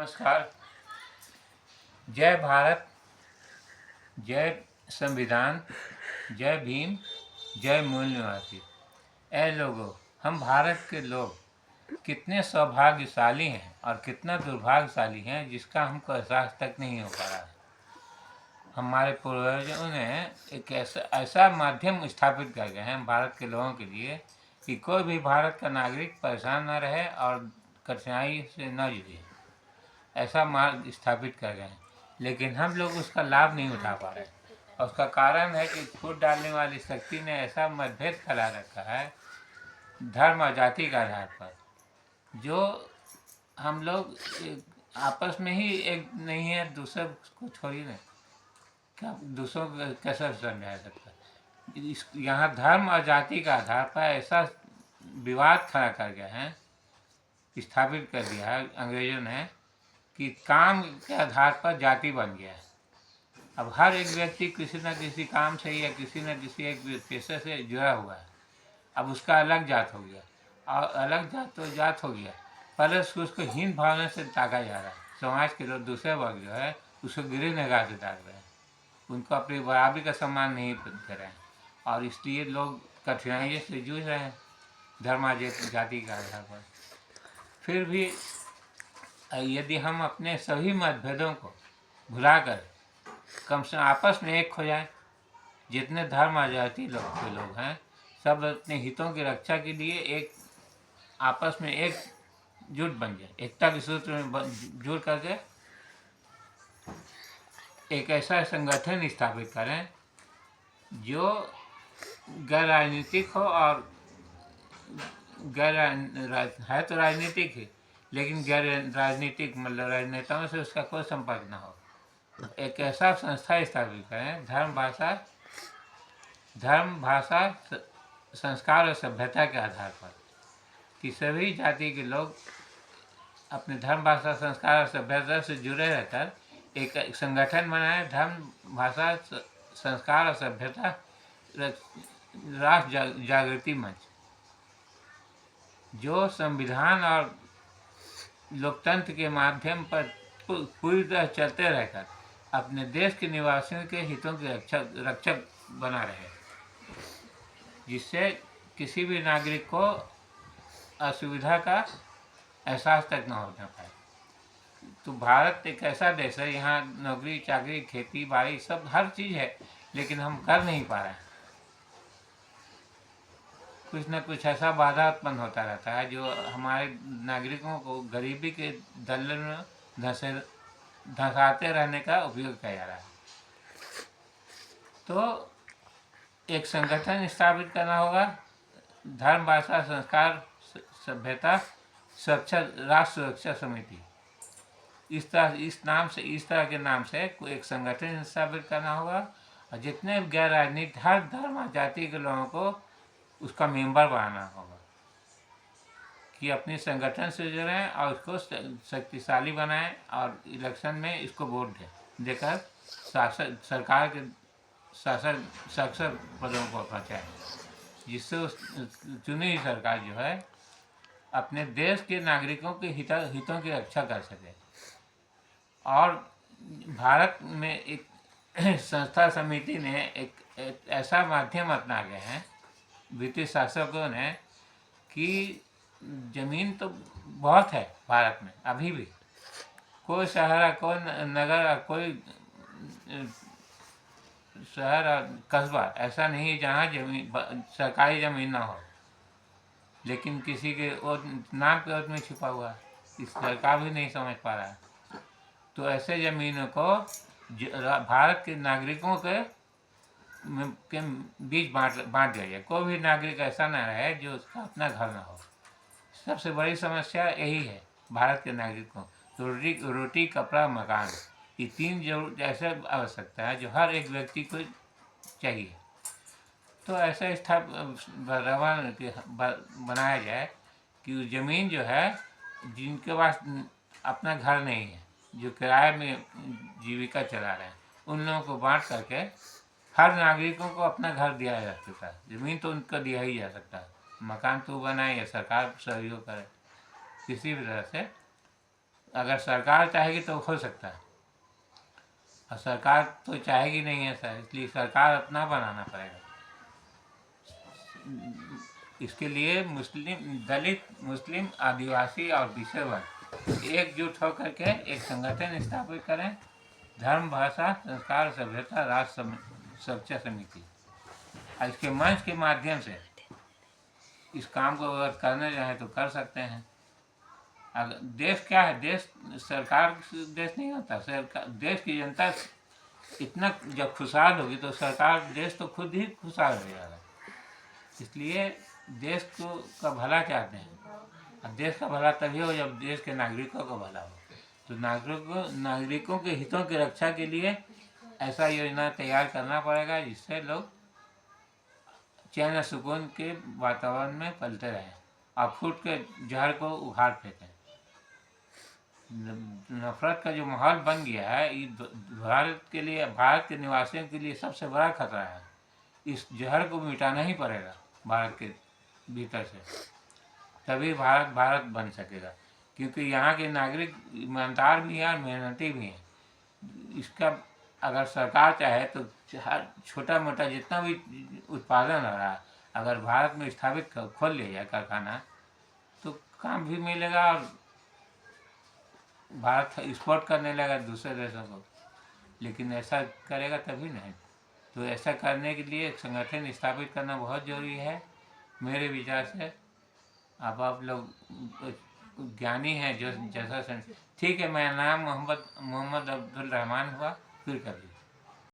नमस्कार। जय भारत, जय संविधान, जय भीम, जय मूल निवासी। ऐ लोगों, हम भारत के लोग कितने सौभाग्यशाली हैं और कितना दुर्भाग्यशाली हैं जिसका हमको एहसास तक नहीं हो पा रहा है। हमारे पूर्वजों ने एक ऐसा माध्यम स्थापित कर गए हैं भारत के लोगों के लिए कि कोई भी भारत का नागरिक परेशान न रहे और कठिनाई से न जूझे। ऐसा मार्ग स्थापित कर गए हैं, लेकिन हम लोग उसका लाभ नहीं उठा पा रहे। और उसका कारण है कि फूट डालने वाली शक्ति ने ऐसा मतभेद फैला रखा है धर्म और जाति के आधार पर, जो हम लोग आपस में ही एक नहीं है, दूसरे को छोड़िए ना, क्या दूसरों को कैसे समझा सकता है। यहाँ धर्म और जाति के आधार पर ऐसा विवाद खड़ा कर गया है, स्थापित कर दिया है अंग्रेजों ने कि काम के आधार पर जाति बन गया है। अब हर एक व्यक्ति किसी न किसी काम से या किसी न किसी एक पेशे से जुड़ा हुआ है। अब उसका अलग जात हो गया और अलग जात तो जात हो गया, पहले उसको हीन भावना से ताका जा रहा है। समाज के लोग दूसरे वर्ग जो है उसको गिरी निगाह से ताक रहे हैं, उनको अपनी बराबरी का सम्मान नहीं दे रहे हैं और इसलिए लोग कठिनाइयों से जूझ रहे हैं धर्म जाति के आधार पर। फिर भी यदि हम अपने सभी मतभेदों को भुलाकर कम से आपस में एक हो जाए, जितने धर्म और जाति के लोग हैं सब अपने हितों की रक्षा के लिए एक आपस में एकजुट बन जाए, एकता के सूत्र में जुड़ करके एक ऐसा संगठन स्थापित करें जो गैर राजनीतिक हो और है तो राजनीतिक ही, लेकिन गैर राजनीतिक मतलब राजनेताओं से उसका कोई संपर्क ना हो। एक ऐसा संस्था स्थापित करें धर्म भाषा संस्कार और सभ्यता के आधार पर कि सभी जाति के लोग अपने धर्म भाषा संस्कार और सभ्यता से जुड़े रहकर एक संगठन बनाए, धर्म भाषा संस्कार और सभ्यता राष्ट्र जागृति मंच, जो संविधान और लोकतंत्र के माध्यम पर पूरी तरह चलते रहकर अपने देश के निवासियों के हितों के रक्षक बना रहे, जिससे किसी भी नागरिक को असुविधा का एहसास तक न होना पाए। तो भारत एक ऐसा देश है, यहाँ नौकरी चाकरी खेती बाड़ी सब हर चीज़ है, लेकिन हम कर नहीं पा रहे हैं। कुछ न कुछ ऐसा बाधा उत्पन्न होता रहता है जो हमारे नागरिकों को गरीबी के दलदल में धंसाते रहने का उपयोग किया जा रहा है। तो एक संगठन स्थापित करना होगा, धर्म भाषा संस्कार सभ्यता सुरक्षा राष्ट्र सुरक्षा समिति, इस तरह के नाम से एक संगठन स्थापित करना होगा और जितने गैर राजनीतिक हर धर्म और जाति के लोगों को उसका मेंबर बनाना होगा कि अपने संगठन से जुड़ें और उसको शक्तिशाली बनाएं और इलेक्शन में इसको वोट देकर सरकार के शासक पदों को पहुँचाएं, जिससे चुनी हुई सरकार जो है अपने देश के नागरिकों के हितों की रक्षा कर सके। और भारत में एक संस्था समिति ने एक ऐसा माध्यम अपना गए हैं ब्रिटिश शासकों ने कि जमीन तो बहुत है भारत में, अभी भी कोई शहर कोई नगर कोई शहर और कस्बा ऐसा नहीं है जहाँ जमीन सरकारी ज़मीन ना हो, लेकिन किसी के और नाम के ओर में छुपा हुआ है, इस सरकार भी नहीं समझ पा रहा है। तो ऐसे ज़मीनों को भारत के नागरिकों के बीच बांट दिया जाए। कोई भी नागरिक ऐसा ना रहे जो उसका अपना घर ना हो। सबसे बड़ी समस्या यही है भारत के नागरिकों, रोटी कपड़ा मकान, ये तीन जरूर ऐसे आवश्यकता है जो हर एक व्यक्ति को चाहिए। तो ऐसा बनाया जाए कि ज़मीन जो है जिनके पास अपना घर नहीं है, जो किराए में जीविका चला रहे हैं, उन लोगों को बांट करके हर नागरिकों को अपना घर दिया जा सकता है। ज़मीन तो उनको दिया ही जा सकता है, मकान तो बनाए या सरकार सहयोग करे, किसी भी तरह से अगर सरकार चाहेगी तो हो सकता है, और सरकार तो चाहेगी नहीं ऐसा, इसलिए सरकार अपना बनाना पड़ेगा। इसके लिए मुस्लिम, दलित, मुस्लिम, आदिवासी और पिछड़े वर्ग एकजुट होकर के एक संगठन स्थापित करें, धर्म, भाषा, संस्कार, सभ्यता, राष्ट्र सुरक्षा समिति। इसके मंच के माध्यम से इस काम को अगर करने चाहें तो कर सकते हैं। अगर देश क्या है, देश सरकार से देश नहीं होता, सरकार देश की जनता इतना जब खुशहाल होगी तो सरकार, देश तो खुद ही खुशहाल हो जाएगा। इसलिए देश को का भला चाहते हैं, और देश का भला तभी हो जब देश के नागरिकों का भला हो। तो नागरिकों के हितों की रक्षा के लिए ऐसा योजना तैयार करना पड़ेगा जिससे लोग चैन और सुकून के वातावरण में पलते रहें और फूट के जहर को उखाड़ फेंकें। नफरत का जो माहौल बन गया है, ये भारत के लिए, भारत के निवासियों के लिए सबसे बड़ा खतरा है। इस जहर को मिटाना ही पड़ेगा भारत के भीतर से, तभी भारत भारत बन सकेगा। क्योंकि यहाँ के नागरिक ईमानदार भी हैं और मेहनती भी हैं। इसका अगर सरकार चाहे तो हर छोटा मोटा जितना भी उत्पादन हो रहा है, अगर भारत में स्थापित खोल लिया जाए कारखाना, तो काम भी मिलेगा और भारत एक्सपोर्ट करने लगा दूसरे देशों को। लेकिन ऐसा करेगा तभी नहीं। तो ऐसा करने के लिए एक संगठन स्थापित करना बहुत ज़रूरी है मेरे विचार से। अब आप लोग ज्ञानी हैं जो जैसा ठीक है। मेरा नाम मोहम्मद अब्दुल रहमान हुआ, फिर कभी।